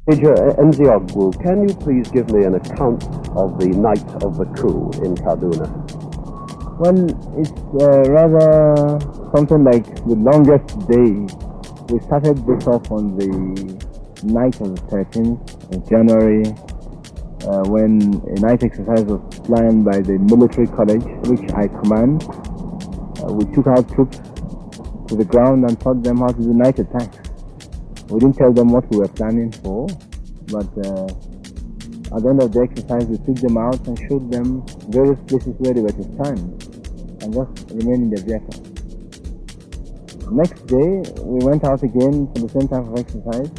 Major Nziogwu, can you please give me an account of the night of the coup in Kaduna? Well, it's rather something like the longest day. We started this off on the night of the 13th of January when a night exercise was planned by the military college, which I command. We took our troops to the ground and taught them how to do night attacks. We didn't tell them what we were planning for, but at the end of the exercise we took them out and showed them various places where they were to stand and just remain in the vehicle. Next day we went out again for the same type of exercise,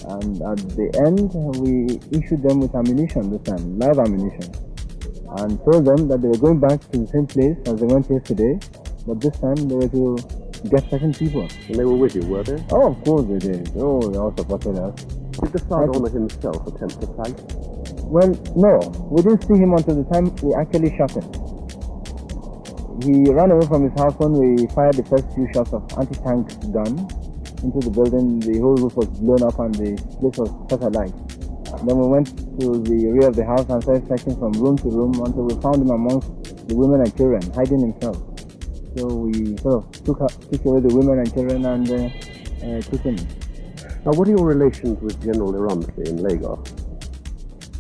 and at the end we issued them with ammunition this time, live ammunition, and told them that they were going back to the same place as they went yesterday, but this time they were to get certain people. And they were with you, were they? Oh, of course they did. Oh, they all supported us. Did the Sergeant Owner himself attempt to fight? Well, no. We didn't see him until the time we actually shot him. He ran away from his house when we fired the first few shots of anti-tank gun into the building. The whole roof was blown up and the place was set alight. Then we went to the rear of the house and started searching from room to room until we found him amongst the women and children, hiding himself. So we sort of took away the women and children and took him. Now, what are your relations with General Iramsi in Lagos?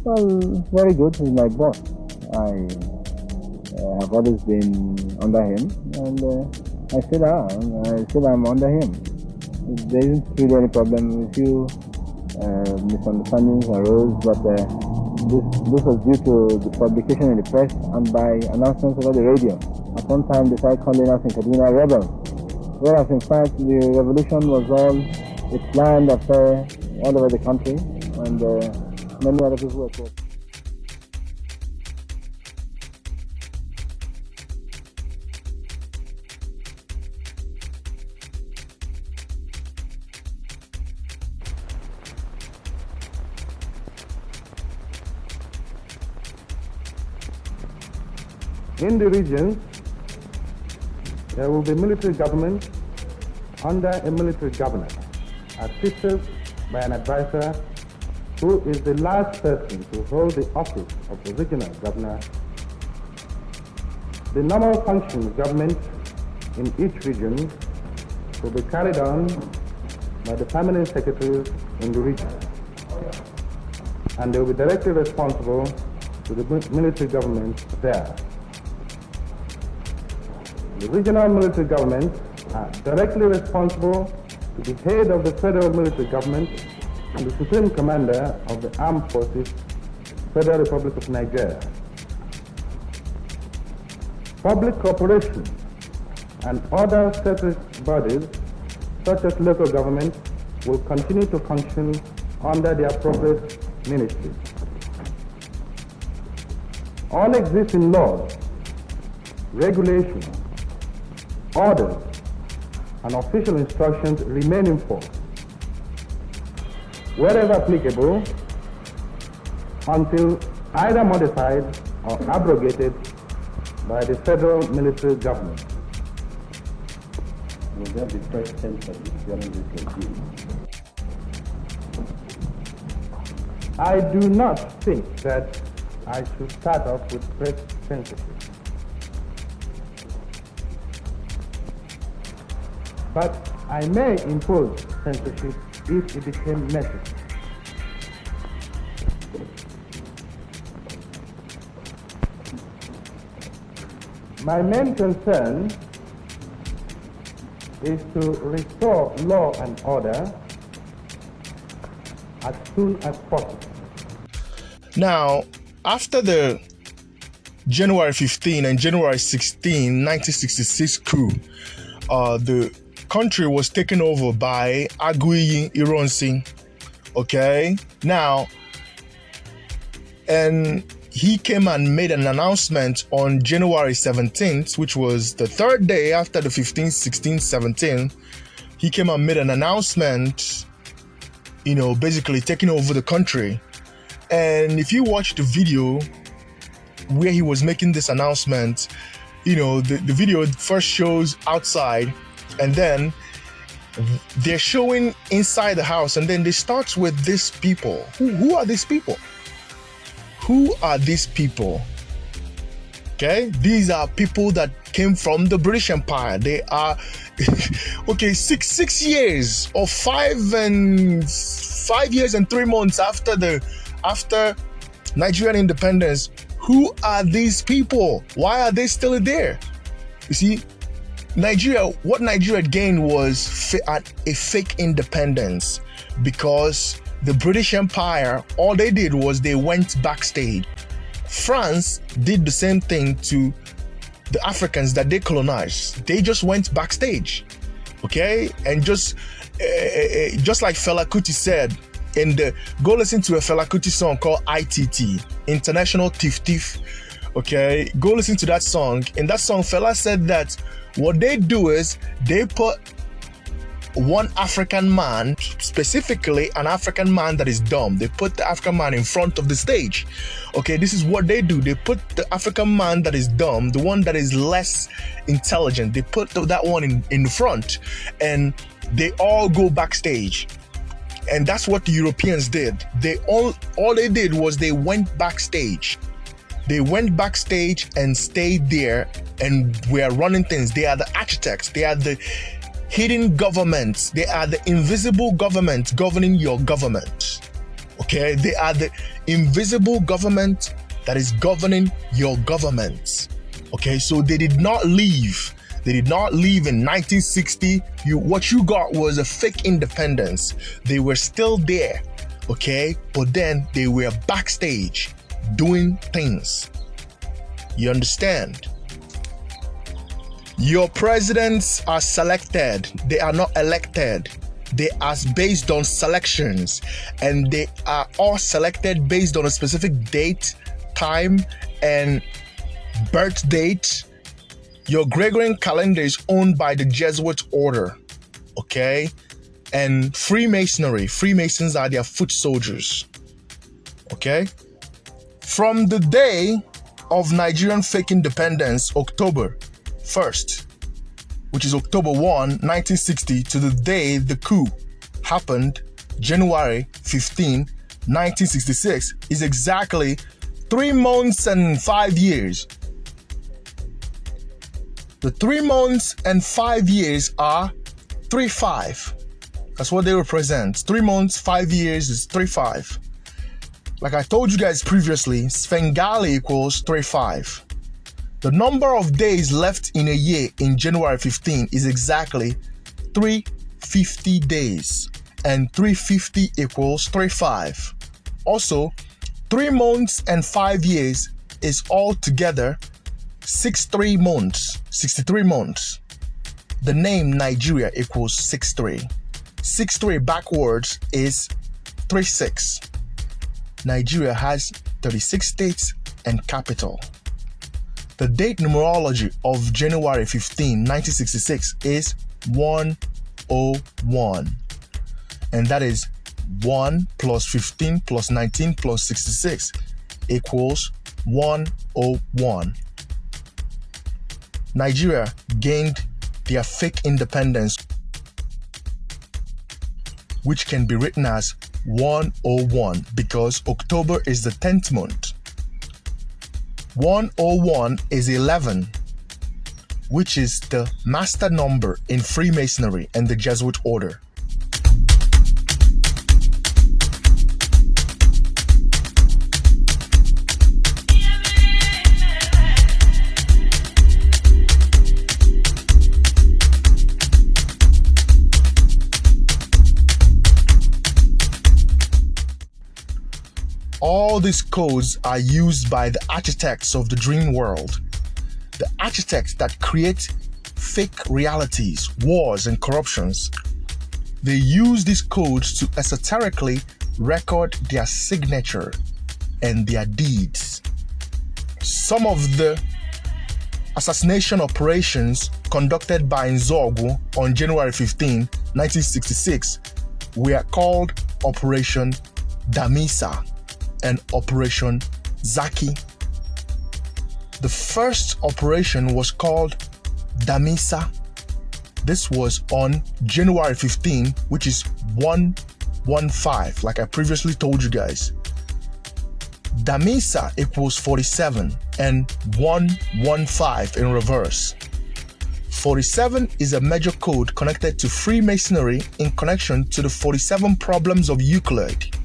Well, very good. He's my boss. I have always been under him, and I still am under him. There isn't really any problem. A few misunderstandings arose, but this was due to the publication in the press and by announcements over the radio. At one time they started calling us in Kaduna rebels, whereas in fact the revolution was all a planned affair all over the country, and many other people were killed. In the region, there will be military government under a military governor, assisted by an advisor who is the last person to hold the office of the regional governor. The normal function of government in each region will be carried on by the permanent secretaries in the region, and they will be directly responsible to the military government there. The regional military governments are directly responsible to the head of the federal military government and the supreme commander of the armed forces, Federal Republic of Nigeria. Public corporations and other separate bodies, such as local government, will continue to function under the appropriate ministries. All existing laws, regulations, orders, and official instructions remain in force, wherever applicable, until either modified or abrogated by the federal military government. Will there be press censorship during this regime? I do not think that I should start off with press censorship. But I may impose censorship if it became necessary. My main concern is to restore law and order as soon as possible. Now, after the January 15 and January 16, 1966 coup, the country was taken over by Aguiyi Ironsi. Okay, now, and he came and made an announcement on January 17th, which was the third day after the 15th, 16th, 17th. He came and made an announcement, basically taking over the country. And if you watch the video where he was making this announcement, the video first shows outside, and then They're showing inside the house, and then they start with these people. Who are these people? Who are these people? Okay, these are people that came from the British Empire. They are okay, 6 years or 5 years and 3 months after Nigerian independence. Who are these people? Why are they still there? You see, what Nigeria gained was a fake independence, because the British Empire, all they did was they went backstage. France did the same thing to the Africans that they colonized. They just went backstage, okay? And just like Fela Kuti said, go listen to a Fela Kuti song called ITT, International Tif Tif, okay? Go listen to that song. In that song, Fela said that what they do is they put one African man, specifically an African man that is dumb. They put the African man in front of the stage. Okay, this is what they do. They put the African man that is dumb, the one that is less intelligent, they put that one in front, and they all go backstage. And that's what the Europeans did. All they did was they went backstage. They went backstage and stayed there, and were running things. They are the architects. They are the hidden governments. They are the invisible government governing your government. Okay? They are the invisible government that is governing your government. Okay? So they did not leave. They did not leave in 1960. What you got was a fake independence. They were still there. Okay? But then they were backstage doing things. You understand? Your presidents are selected. They are not elected. They are based on selections, and they are all selected based on a specific date, time, and birth date. Your Gregorian calendar is owned by the Jesuit order, okay? And Freemasons are their foot soldiers, okay? From the day of Nigerian fake independence, October 1st, which is October 1, 1960, to the day the coup happened, January 15, 1966, is exactly 3 months and 5 years. The 3 months and 5 years are 3-5. That's what they represent. 3 months, 5 years is 3-5. Like I told you guys previously, Svengali equals 3-5. The number of days left in a year in January 15 is exactly 350 days. And 350 equals 3-5. Also, 3 months and 5 years is altogether 63 months. The name Nigeria equals 63. 63 backwards is 36. Nigeria has 36 states and capital. The date numerology of January 15, 1966 is 101. And that is 1 plus 15 plus 19 plus 66 equals 101. Nigeria gained their fake independence, which can be written as 101 because October is the 10th month. 101 is 11, which is the master number in Freemasonry and the Jesuit order. All these codes are used by the architects of the dream world, the architects that create fake realities, wars, and corruptions. They use these codes to esoterically record their signature and their deeds. Some of the assassination operations conducted by Nzogwu on January 15, 1966 were called Operation Damisa and Operation Zaki. The first operation was called Damisa, This was on January 15, which is 115, like I previously told you guys. Damisa equals 47 and 115 in reverse. 47 is a major code connected to Freemasonry in connection to the 47 problems of Euclid.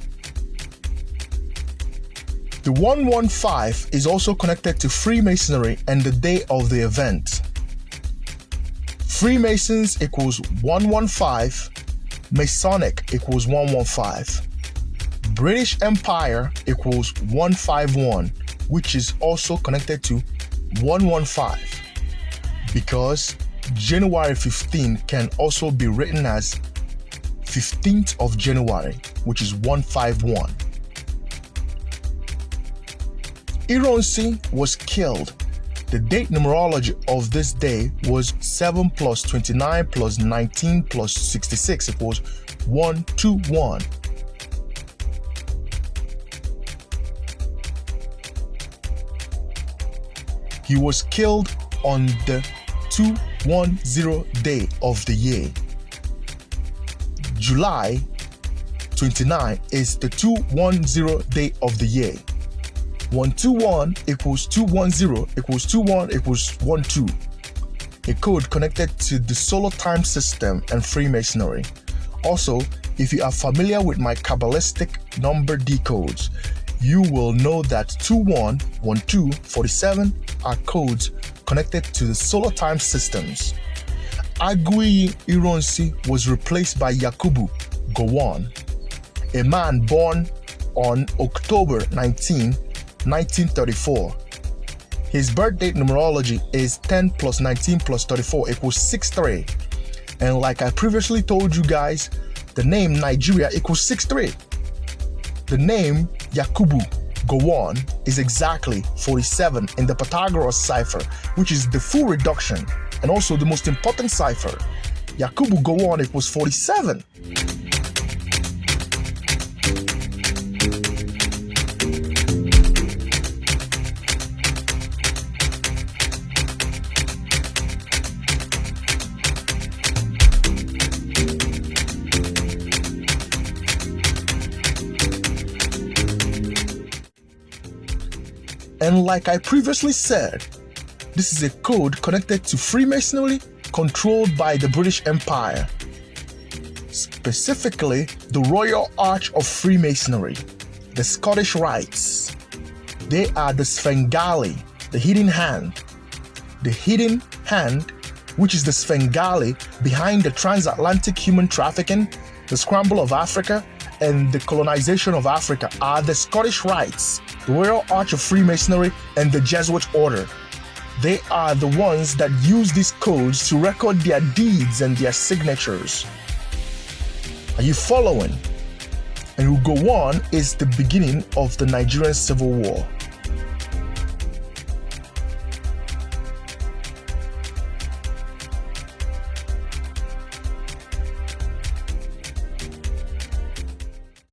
The 115 is also connected to Freemasonry and the day of the event. Freemasons equals 115, Masonic equals 115. British Empire equals 151, which is also connected to 115, because January 15 can also be written as 15th of January, which is 151. Ironsi was killed. The date numerology of this day was 7 plus 29 plus 19 plus 66 equals 121. He was killed on the 210 day of the year. July 29 is the 210 day of the year. 121 equals 210 equals 21 equals 12. A code connected to the solar time system and Freemasonry. Also, if you are familiar with my Kabbalistic number decodes, you will know that 21, 12, 47 are codes connected to the solar time systems. Agui Ironsi was replaced by Yakubu Gowon, a man born on October 19, 1934. His birth date numerology is 10 plus 19 plus 34 equals 63. And like I previously told you guys, the name Nigeria equals 63. The name Yakubu Gowon is exactly 47 in the Pythagoras cipher, which is the full reduction and also the most important cipher. Yakubu Gowon equals 47. And like I previously said, this is a code connected to Freemasonry controlled by the British Empire. Specifically, the Royal Arch of Freemasonry, the Scottish Rites. They are the Svengali, the hidden hand. The hidden hand, which is the Svengali behind the transatlantic human trafficking, the scramble of Africa, and the colonization of Africa, are the Scottish Rites, the Royal Arch of Freemasonry, and the Jesuit Order. They are the ones that use these codes to record their deeds and their signatures. Are you following? And Gowon is the beginning of the Nigerian Civil War.